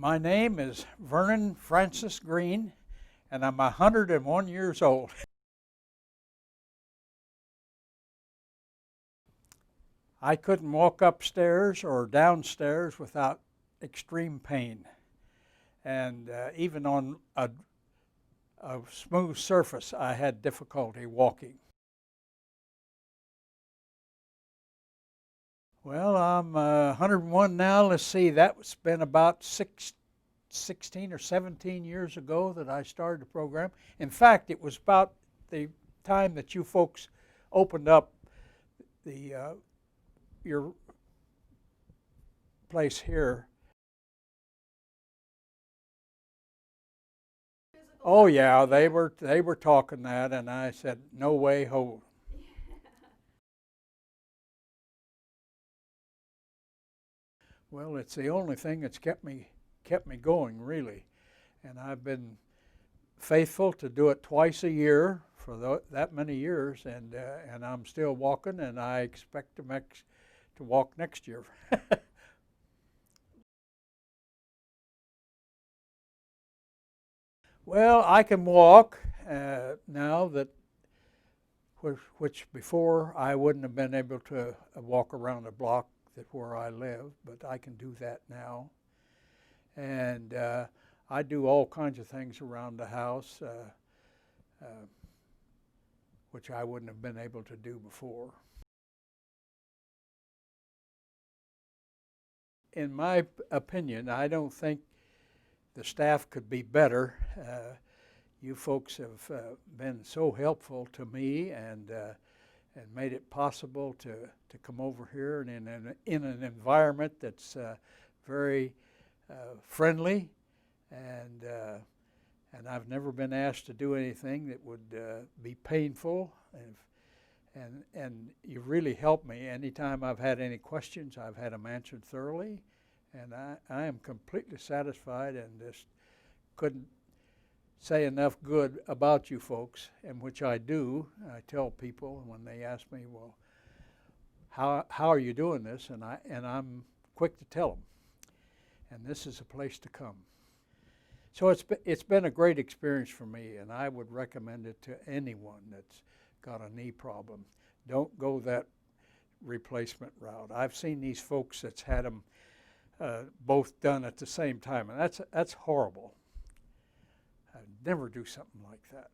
My name is Vernon Francis Green, and I'm 101 years old. I couldn't walk upstairs or downstairs without extreme pain. And even on a smooth surface, I had difficulty walking. Well, I'm 101 now. Let's see, that's been about 16 or 17 years ago that I started the program. In fact, it was about the time that you folks opened up the your place here. Oh yeah, they were talking that, and I said, no way, ho. Well, it's the only thing that's kept me going really, and I've been faithful to do it twice a year for that many years, and I'm still walking, and I expect to walk next year. Well, I can walk now that which before I wouldn't have been able to walk around the block that where I live, but I can do that now. And I do all kinds of things around the house, uh, which I wouldn't have been able to do before. In my opinion, I don't think the staff could be better. You folks have been so helpful to me and made it possible to come over here and in an environment that's very friendly, and uh, and I've never been asked to do anything that would be painful, and you really helped me. Anytime I've had any questions, I've had them answered thoroughly, and I am completely satisfied and just couldn't say enough good about you folks, and which I do. I tell people when they ask me, well, how are you doing this? And I'm quick to tell them. And this is a place to come. So it's been a great experience for me, and I would recommend it to anyone that's got a knee problem. Don't go that replacement route. I've seen these folks that's had them both done at the same time, and that's horrible. I'd never do something like that.